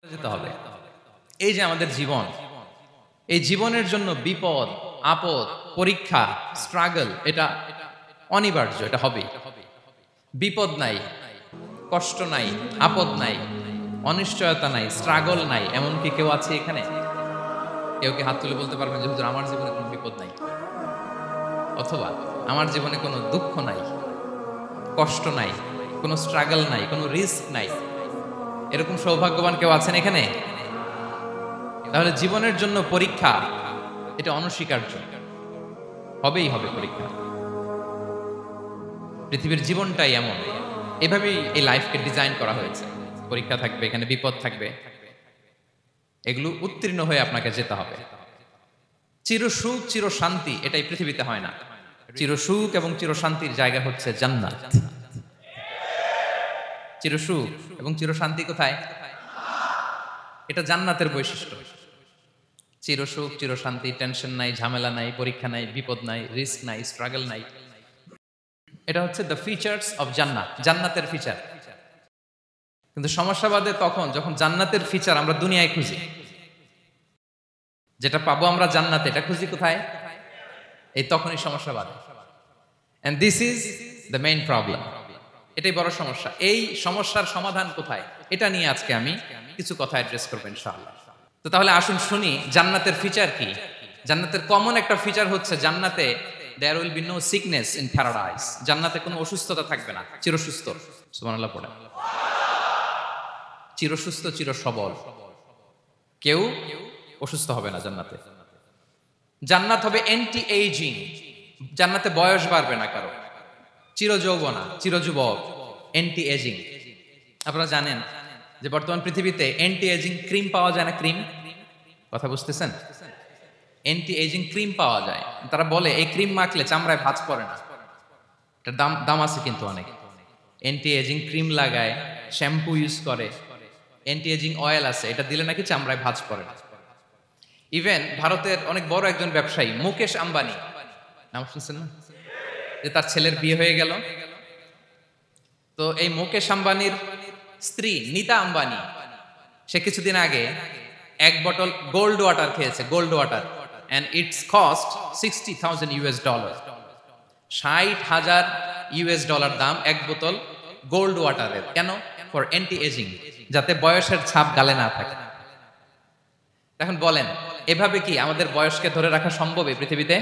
যেতে হবে। এই যে আমাদের জীবন, এই জীবনের জন্য বিপদ, আপদ, পরীক্ষা, স্ট্রাগল এটা অনিবার্য, এটা হবেই। বিপদ নাই, কষ্ট নাই, আপদ নাই, অনিশ্চয়তা নাই, স্ট্রাগল নাই, এমন কি কেউ আছে এখানে? কেউ কি হাত তুলে বলতে পারবেন যে হুজুর আমার জীবনে কোনো বিপদ নাই, অথবা আমার জীবনে কোনো দুঃখ নাই, কষ্ট নাই, কোনো স্ট্রাগল নাই, কোনো রিস্ক নাই? এরকম সৌভাগ্যবান কেউ আছেন এখানে? তাহলে জীবনের জন্য পরীক্ষা এটা অনস্বীকার্য, হবেই হবে পরীক্ষা। পৃথিবীর জীবনটাই এমন, এভাবেই এই লাইফকে ডিজাইন করা হয়েছে। পরীক্ষা থাকবে, এখানে বিপদ থাকবে, এগুলো উত্তীর্ণ হয়ে আপনাকে যেতে হবে। চিরসুখ চির শান্তি এটাই পৃথিবীতে হয় না। চিরসুখ এবং চির শান্তির জায়গা হচ্ছে জান্নাত। চিরসুখ এবং চির শান্তি কোথায়? এটা জান্নাতের বৈশিষ্ট্য। চিরসুখ চির শান্তি, টেনশন নাই, ঝামেলা নাই, পরীক্ষা নাই, বিপদ নাই, রিস্ক নাই, স্ট্রাগল নাই। এটা হচ্ছে দ্য ফিচার্স অফ জান্নাত, জান্নাতের ফিচার। কিন্তু সমস্যা বাদে তখন যখন জান্নাতের ফিচার আমরা দুনিয়ায় খুঁজি, যেটা পাবো আমরা জান্নাতে, এটা খুঁজি কোথায়? এই তখনই সমস্যা বাদে। And this is the main problem. এটাই বড় সমস্যা। এই সমস্যার সমাধান কোথায়, এটা নিয়ে আজকে আমি কিছু কথা অ্যাড্রেস করবো ইনশাআল্লাহ। তো তাহলে আসুন শুনি জান্নাতের ফিচার কি। জান্নাতের কমন একটা ফিচার হচ্ছে জান্নাতে there will be no sickness in paradise. জান্নাতে কোনো অসুস্থতা থাকবে না, চিরসুস্থ। সুবহানাল্লাহ পড়ে। চিরসুস্থ, চির সবল, কেউ অসুস্থ হবে না জান্নাতে। জান্নাত হবে অ্যান্টি এইজিং, জান্নাতে বয়স বাড়বে না কারো। চির যৌবনা, চির যুবক, অ্যান্টি এজিং। আপনারা জানেন যে বর্তমান পৃথিবীতে অ্যান্টি এজিং ক্রিম পাওয়া যায় না? ক্রিম, কথা বুঝতেছেন? অ্যান্টি এজিং ক্রিম পাওয়া যায়। তারা বলে এই ক্রিম মাখলে চামড়ায় ভাঁজ পড়ে না। এটার দাম আছে কিন্তু অনেক। অ্যান্টি এজিং ক্রিম লাগায়, শ্যাম্পু ইউজ করে, অ্যান্টি এজিং অয়েল আছে, এটা দিলে নাকি চামড়ায় ভাঁজ পড়ে না। ইভেন ভারতের অনেক বড় একজন ব্যবসায়ী মুকেশ আম্বানি, নাম শুনছেন না? যে তার ছেলের বিয়ে হয়ে গেল। তো এই মুকেশ আম্বানির স্ত্রী নীতা আম্বানি, সে কিছুদিন আগে এক বোতল গোল্ড ওয়াটার খেয়েছে, gold water, and its cost $60,000। $60,000 দাম এক বোতল গোল্ড ওয়াটারের। কেন? ফর অ্যান্টি এজিং, যাতে বয়সের ছাপ গালে না থাকে। এখন বলেন, এভাবে কি আমাদের বয়সকে ধরে রাখা সম্ভব এই পৃথিবীতে?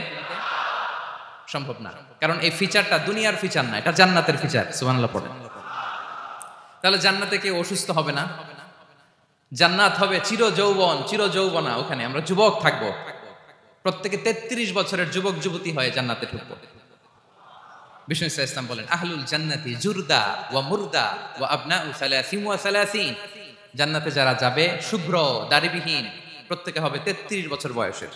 সম্ভব না, কারণ এই ফিচারটা দুনিয়ার ফিচার না, এটা জান্নাতের ফিচার। সুবহানাল্লাহ পড়েন। তাহলে জান্নাতে কেউ অসুস্থ হবে না। জান্নাত হবে চির যৌবন, চির যৌবনা। ওখানে আমরা যুবক থাকবো, প্রত্যেকে 33 বছরের যুবক যুবতী হয়ে জান্নাতে ঢুকবো। বিষ্ণু ইসলাম বলেন, আহলুল জান্নাতি জুরদা ওয়া মুরদা ওয়া আবনাউ সালাসিন ওয়া সালাসিন। জান্নাতে যারা যাবে শুভ্র দাড়িবিহীন, প্রত্যেকে হবে 33 বছর বয়সের।